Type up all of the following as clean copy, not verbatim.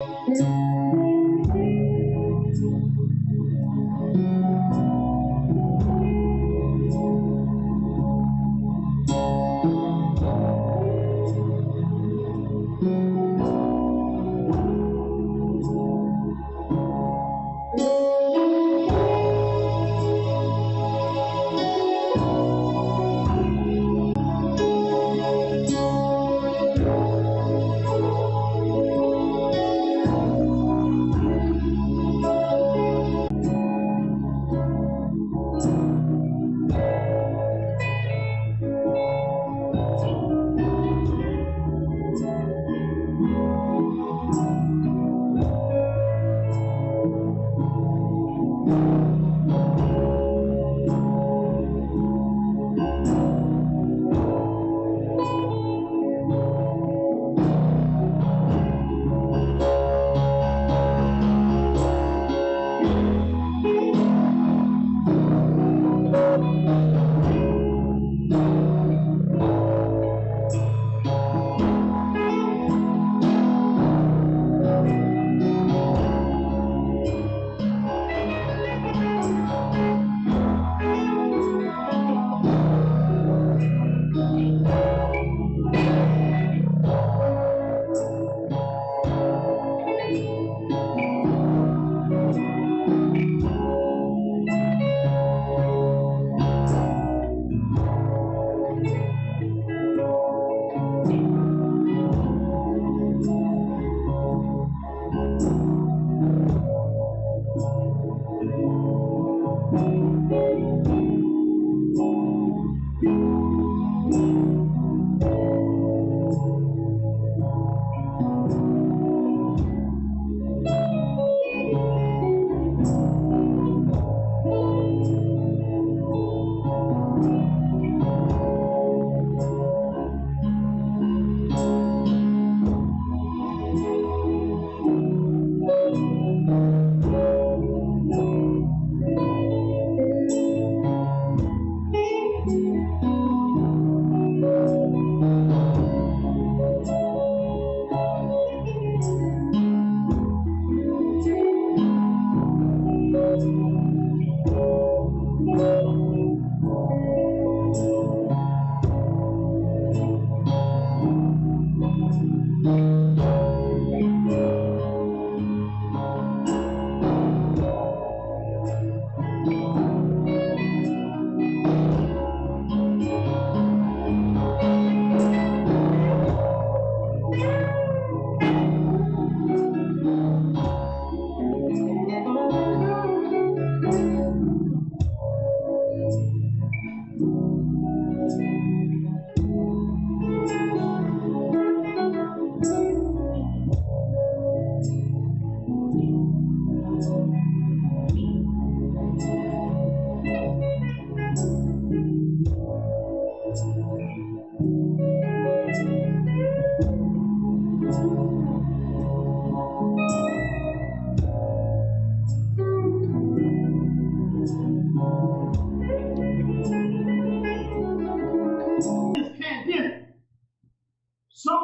Some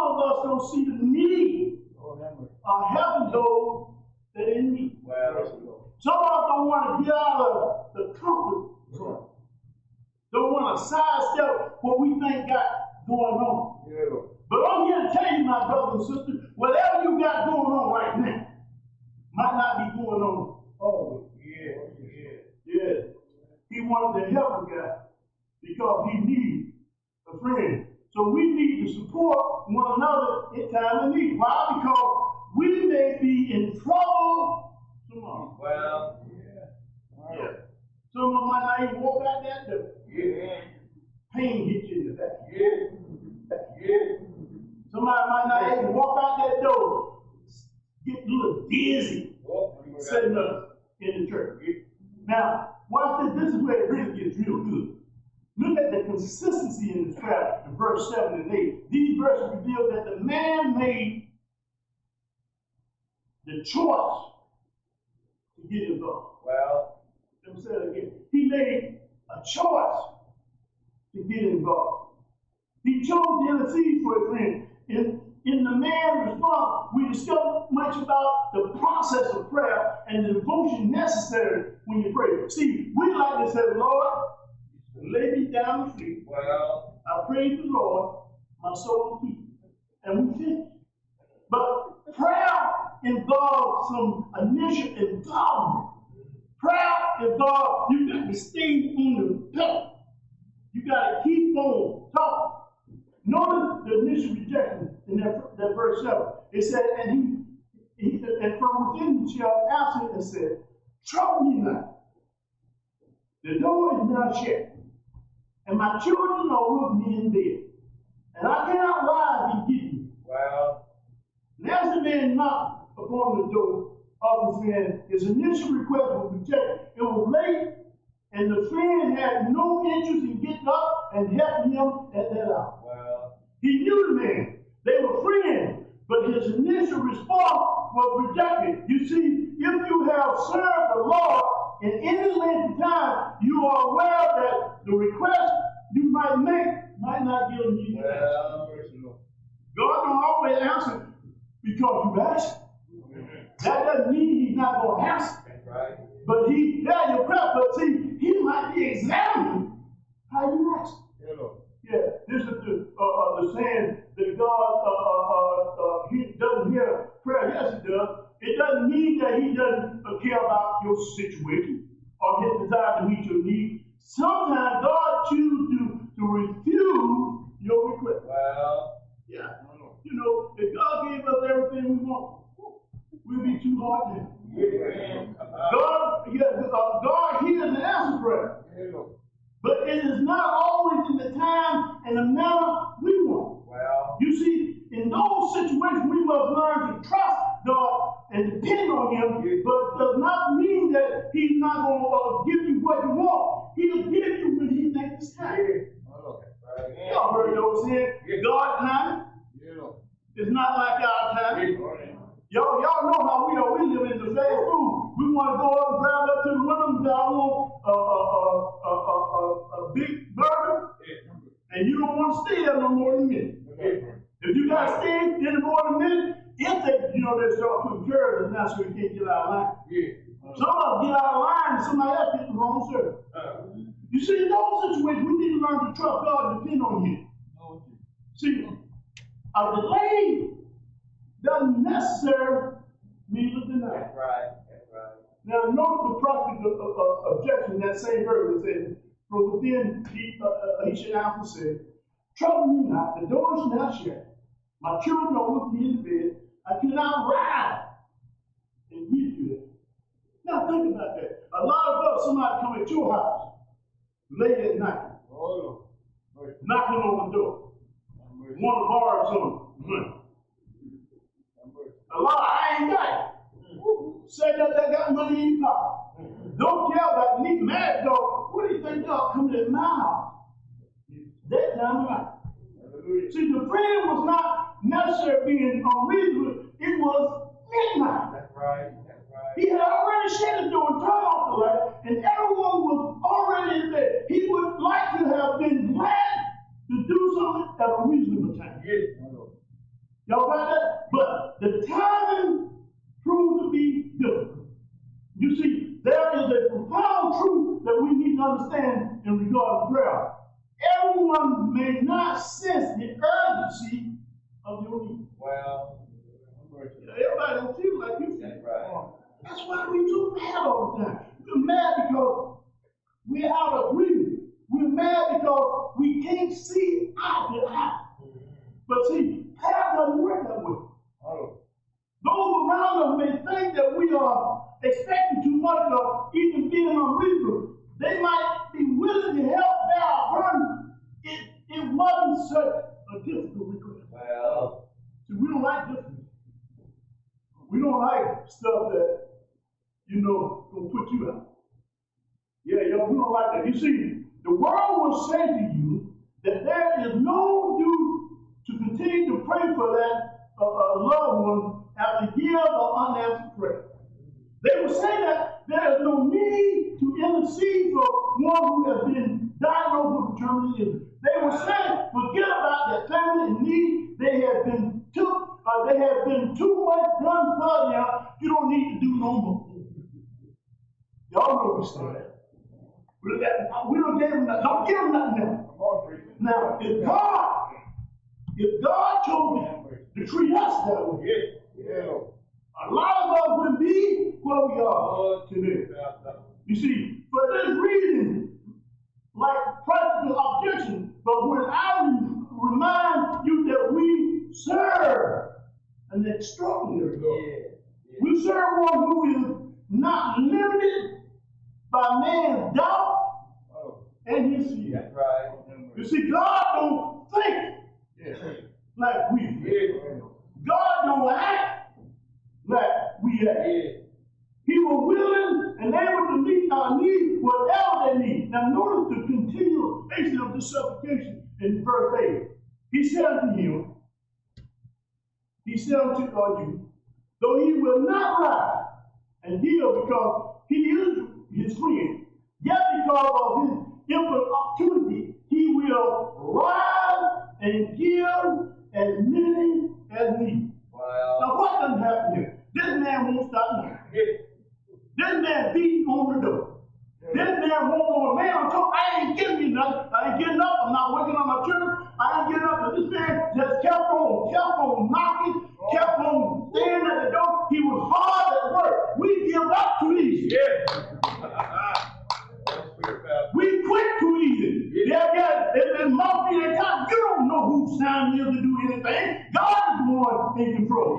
of us don't see the need of helping those that are in need. Some of us don't want to get out of the comfort zone. Don't want to sidestep what we think got going on. But I'm here to tell you, my brothers and sisters, whatever you got going on right now might not be going on always. Yeah. He wanted to help a guy because he needs a friend. So we need to support one another in time of need. Why? Because we may be in trouble tomorrow. Yeah. Some of them might not even walk out that door. Pain hits you in the back. Somebody might not even walk out that door. Get a little dizzy sitting up in the church. Now, watch this. This is where it really gets real good. Look at the consistency in this prayer in verse 7 and 8. These verses reveal that the man made the choice to get involved. Let me say it again. He made a choice to get involved. He chose to intercede for his friend. In in the man's response, we discover much about the process of prayer and the devotion necessary when you pray. See, we like to say, Lord, lay me down to sleep. Well, I praise the Lord, my soul will keep. And we finish. But prayer involves some initial involvement. Prayer involves, you got to stay on the pedal. You got to keep on talking. Notice the initial rejection in that verse 7. It said, and from within shall answer and said, trouble me not. The door is now shut, and my children are with me in bed, and I cannot rise and get you. Well, and as the man knocked upon the door of his friend, his initial request was rejected. It was late, and the friend had no interest in getting up and helping him at that hour. Well, he knew the man. They were friends, but his initial response was rejected. You see, if you have served the Lord in any length of time, you are aware that the request you might make might not give you the answer. God don't always answer because you ask. That doesn't mean he's not going to answer. Right. But he, yeah, your prayer, but see, he might be examining how you ask. Yeah, this is the saying that God he doesn't hear prayer. Yes, he does. It doesn't mean that he doesn't care about your situation or his desire to meet your need. Sometimes God chooses to refuse your request. Well, yeah. You know, if God gave us everything we want, we'd be too hard to him. Yeah. God hears and answers prayer. Yeah. But it is not always in the time and the manner we want. Well, you see, in those situations, we must learn to trust God and depend on him, but does not mean that he's not going to give you what you want. He'll give you when he thinks it's time. Yeah. Y'all heard those here. God time. It's not like our time. Y'all know how we are. We live in the fast food. We want to go up and grab up to the window and say, I want a big burger, and you don't want to stay there no more than a minute. If you got to stay any more than a minute, if they, they start putting curves, and that's so you can't get out of line. Some of us get out of line and somebody else gets the wrong service. You see, in those situations, we need to learn to trust God and depend on him. See, a delay doesn't necessarily mean a denial. That's right. That's right. Now, notice the practical objection in that same verse. It says, from within he should answer and say, trouble me not, the door is now shut. My children are with me in the bed. I cannot rise and give you that. Now, think about that. A lot of us, somebody come at your house late at night, knocking on the door, want to borrow some money. A lot of I ain't got it. Say that they got money in your pocket. Don't care about me mad though. What do you think y'all coming at my house? That time of night. See, the friend was not necessarily being unreasonable. It was midnight. That's right. That's right. He had already shut the door and turned off the light, and everyone was already in bed. He would like to have been glad to do something at a reasonable time. Yes. Y'all got that? But the timing proved to be difficult. You see, there is a profound truth that we need to understand in regard to prayer. Everyone may not sense the urgency of your need. Well, everybody don't feel like you feel. Right. That's why we're so mad all the time. We're mad because we're out of agreement. We're mad because we can't see eye to eye. But see, prayer doesn't work that way. Those around us may think that we are expecting too much or even being unreasonable. They might be willing to help bear our burden. It wasn't such a difficult request. Well, see, we don't like difficult. We don't like stuff that, gonna put you out. Yeah, we don't like that. You see, the world will say to you that there is no use to continue to pray for that loved one after years of unanswered prayer. They will say that there is no need to intercede for one who has been diagnosed with terminal illness. They will say, forget about that family in need. They have been there has been too much done for them. You don't need to do no more. Y'all know we said that. We don't give them nothing. Don't give them nothing now. Now, if God chose to treat us that way, a lot of us wouldn't be where we are today. You see, for this reason, like practical objection, but when I remind you that we serve an extraordinary God. We serve one who is not limited by man's doubt and his fear. That's right. You see, God don't think like we do. God don't act like we act. He was willing and able to meet our needs, whatever they need. Now notice the continuation of this supplication in verse 8. He said unto him, he said unto you, though he will not rise and heal because he is his friend, yet because of his importunity, he will rise and give as many as need. Wow. Now what doesn't happen here? This man won't stop now. This man beating on the door. This man won't want a man until I ain't giving you nothing. I ain't getting up. I'm not working on my children. I ain't getting up. But this man just kept on knocking, kept on standing at the door. He was hard at work. We give up too easy. We quit too easy. It must be that time. You don't know whose time it is to do anything. God is the one in control.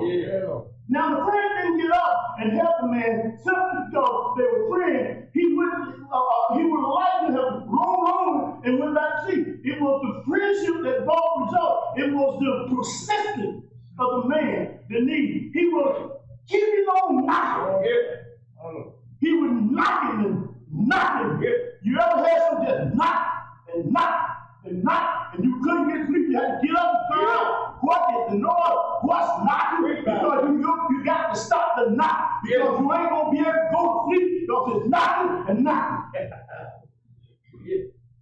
Now the friend didn't get up and help the man simply because they were friends. He would like to have rolled on and went back to sleep. It was the friendship that brought results. It was the persistence of the man, the need. He was keeping on knocking. He was knocking and knocking. You ever had some just knock and knock and knock, and you couldn't get sleep? You had to get up and find out what is the noise, what's knocking, because you got to stop the knock, because you ain't going to be able to go to sleep because it's knocking and knocking.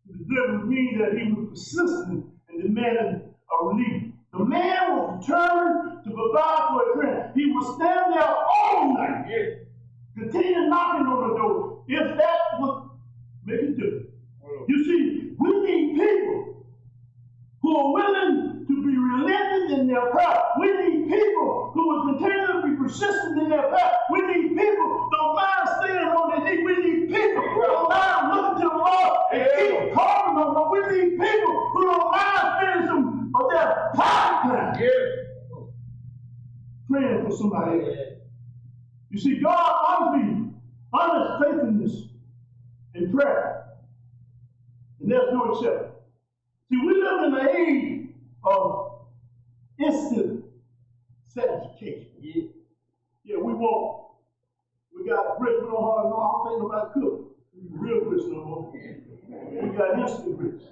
The difference means that he was persistent in demanding a relief. The man was determined to provide for his friend. He would stand there all night, continue knocking on the door, if that would make a difference. You see, we need people who are willing to be relentless in their prayer. We need people who will continue to be persistent in their prayer. We need people who don't mind staying on their knees. We need people who don't mind looking to the Lord and keep calling on them. We need people who don't mind spending some of their time praying for somebody else. You see, God honors faithfulness in prayer. And there's no exception. See, we live in the age of instant satisfaction. Yeah, we want. We got rich, we don't hardly know. I don't think nobody cook. Real rich no more. We got instant rich.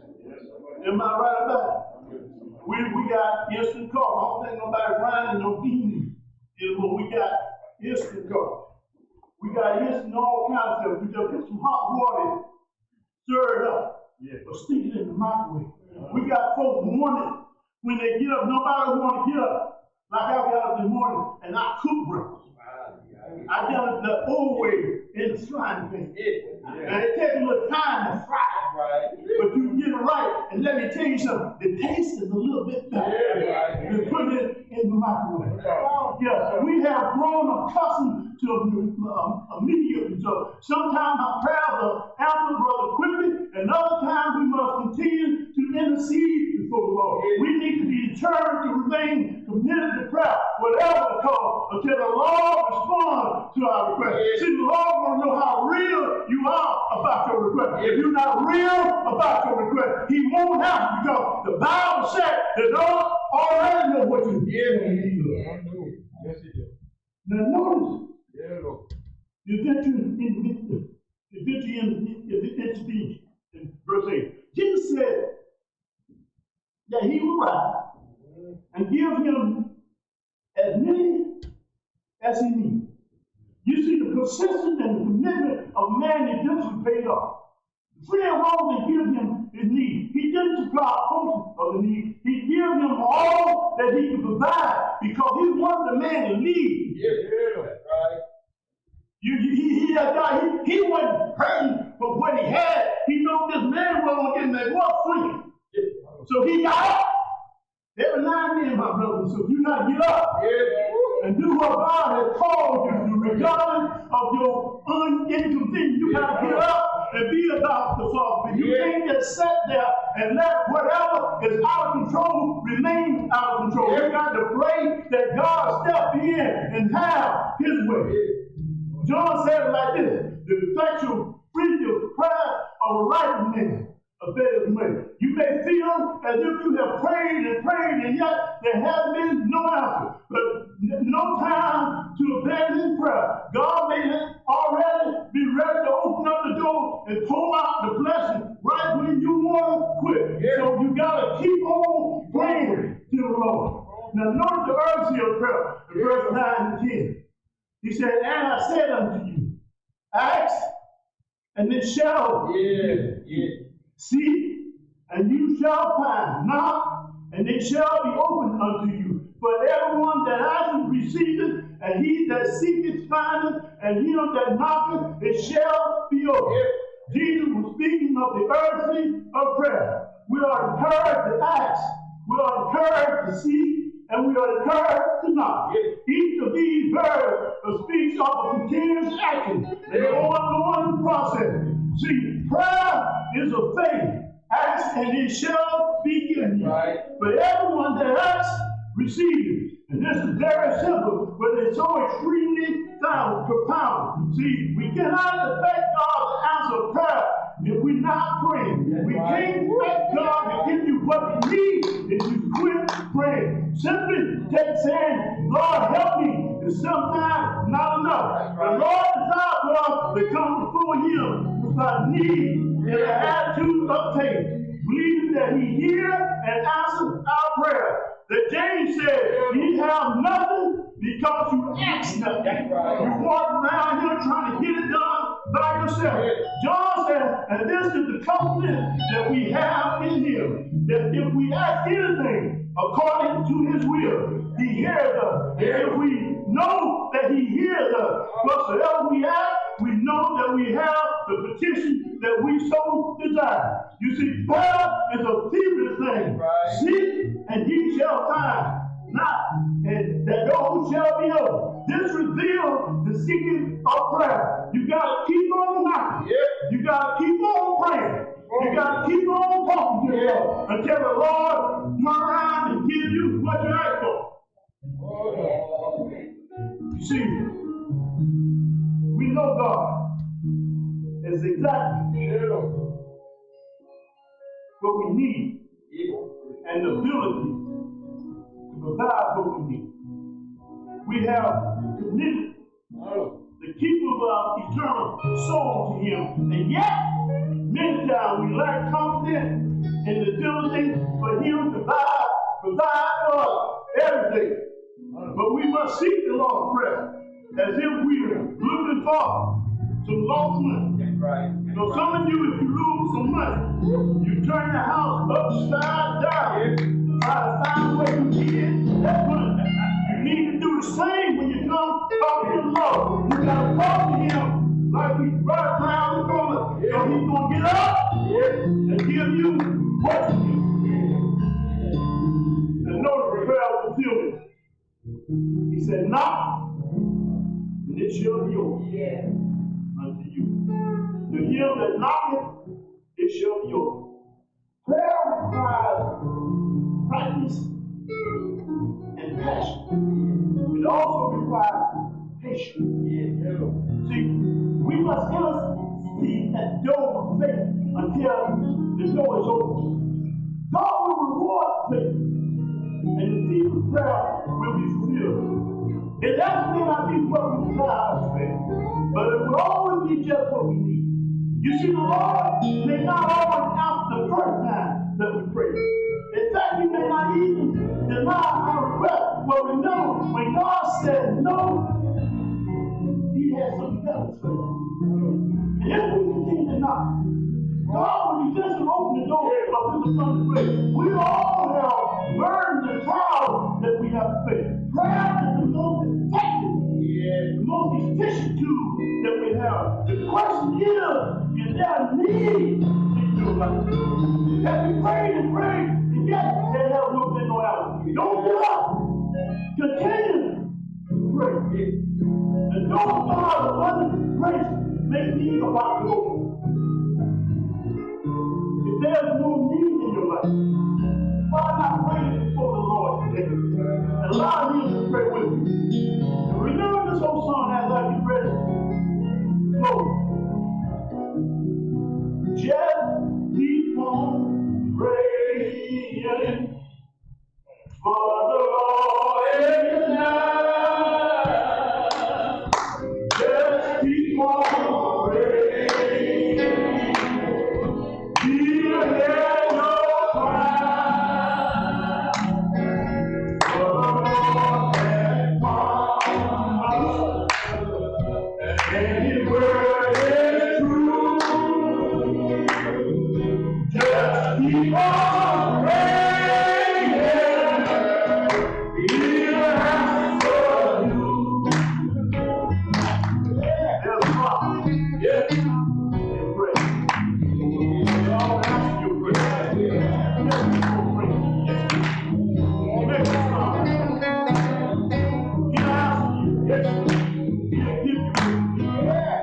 Am I right about it? We got instant coffee. I don't think nobody grinding no beans anymore. We got instant coffee. We got instant all kinds of stuff. We just put some hot water, stir it up. Or stick it in the microwave. We got folks morning when they get up. Nobody want to get up like I got up this morning and I cook breakfast. I got it the old way in the frying pan. And it takes a little time to fry it. But you get it right. And let me tell you something. The taste is a little bit better than putting it in the microwave. We have grown accustomed to immediate results. Sometimes our prayers are answered rather quickly, and other times we must continue to intercede before the Lord. We need to be determined to remain committed to prayer, whatever the cause, until the Lord responds to our request. See, the Lord wants to know how real you are about your request. If you're not real about your request, He won't answer, because the Bible said that God already knows what you need. Yes, He does. Now notice, you get to intervene in verse 8. Jesus said that He will rise and give him as many as he needs. You see, the persistence and the commitment of man eventually paid off. The friend won't only give him his need, he didn't supply a portion of the need. He gave him all that he could provide because he wanted the man to lead. Yeah, that's right. He wasn't hurting for what he had. He knew this man wasn't getting that work free. So he got up. Every now and then, my brothers, so you got to get up and do what God has called you to do, regardless of your inconvenience. You got to get up and be about the Father. You can't just sit there and let whatever is out of control remain out of control. You got to pray that God step in and have His way. John said it like this: the effectual fervent prayer of a righteous man availeth much. You may feel as if you have prayed and prayed, and yet there has been no answer. But no time to abandon prayer. God may already be ready to open up the door and pull out the blessing right when you want to quit. So you got to keep on praying to the Lord. Now notice the urgency of prayer in verse 9 and 10. He said, and I said unto you, ask, and it shall be. Seek, and you shall find. Knock, and it shall be opened unto you. For everyone that asketh receiveth, and he that seeketh findeth, and him that knocketh it shall be opened. Jesus was speaking of the urgency of prayer. We are encouraged to ask. We are encouraged to seek. And we are encouraged to knock. Each of these verbs speaks of a continuous action, an ongoing process. See, prayer is a faith. Ask and it shall be given you. But everyone that asks receives. And this is very simple, but it's so extremely profound. See, we cannot expect God to answer prayer if we're not praying. We can't expect God to give you what you need if you quit praying. Simply take saying, Lord, help me, is sometimes not enough. The Lord desires for us to come before Him with our need and an attitude of faith, believing that He hears and answers our prayer. That James said, you have nothing because you ask nothing. You walk around here trying to get it done by yourself. John said, and this is the confidence that we have in Him, that if we ask anything according to His will, He hears us. And if we know that He hears us, whatsoever we ask, we know that we have the petition that we so desire. You see, prayer is a feverish thing. Seek, and ye shall find. Knock, and that door shall be opened. This reveals the seeking of prayer. You got to keep on knocking. You got to keep on praying. You got to keep on talking to the Lord until the Lord turn around and give you what you ask for. You see, we know God is exactly what we need and the ability to provide what we need. We have committed the keeper of our eternal soul to Him, and yet many times we lack confidence in the ability for Him to provide for us everything. But we must seek the Lord's prayer as if we are looking for some lost money. So some of you, if you lose some money, you turn the house upside down, try to find where you get that money. You need to do the same when you come talk to the Lord. You got to talk to Him like He's right around the corner. So He's going to get up and give you what you need. And notice the prayer fulfillment. He said, knock, and it shall be open unto you. To him that knocketh, it shall be open. Prayer requires practice and passion. It also requires patience. See, we must intercede at the door of faith until the door is open. God will reward faith, and the deepest prayer will be fulfilled. It doesn't may not be what we desire to faith, but it will always be just what we need. You see, the Lord may not always answer the first time that we pray. In fact, He may not even deny our request. But we know when God said no, He has something else for us. And if we continue to knock, God will eventually open the door of this abundant grace. We all have burdens and trials that we have to face. Prayer is the most effective, the most efficient tool that we have. The question is there need in your life? Have you prayed and prayed and yet there have no been no out? Don't give up. Continue to pray. And know God's abundant grace may be about to open. If there's no need in your life, why not pray before the Lord today? And allow Him to pray with you. And remember this old song as I get ready to close. Just keep on praying, for the Lord is nigh. Just keep on praying. He'll hear your cry. For the Lord has promised, and His word is true. Just keep on praying. He'll answer you. There's a promise. Yes. And pray. God will answer your prayer. Yes, people pray. Yes. Make a promise. He'll answer you. Yes. He'll give you prayer.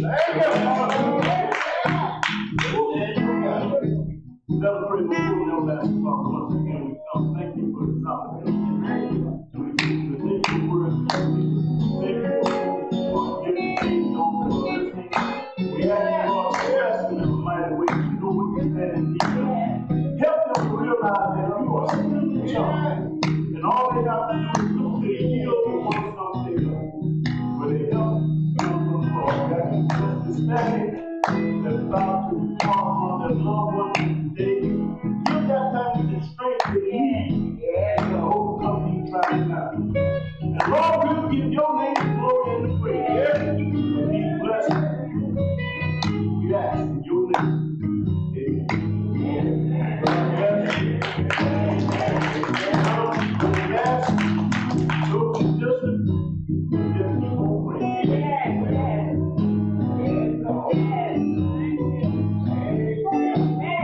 Thank you.